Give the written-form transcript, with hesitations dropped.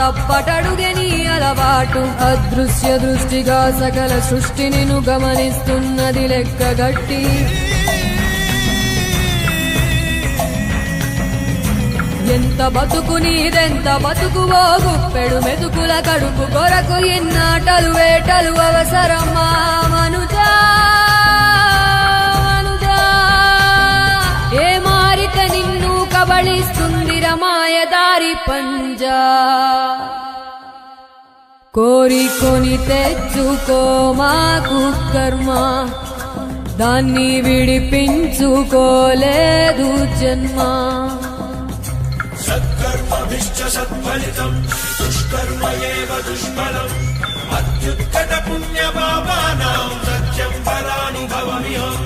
తప్పటడుగే నీ అలవాటు. అదృశ్య దృష్టిగా సకల సృష్టిని ను గమనిస్తున్నది లెక్కగట్టి. ఎంత బతుకు నీదెంత బతుకువో గుప్పెడు మెతుకుల కడుపు కొరకు ఎన్నాటలు వేటలు అవసరమా మనుజా మనుజా. ఏ మారిక నిన్ను కబళిస్తుంది రమాయదారి పంజా. కోరికొని తెచ్చుకో మాకు కర్మ, దాన్ని విడిపించుకోలేదు జన్మ. సత్కర్మభిశ్చ సత్ఫలితం దుష్కర్మ ఏవ దుష్ఫలం. అత్యుత్కట పుణ్య పాపానాం సత్యం పరానుభవమిహం.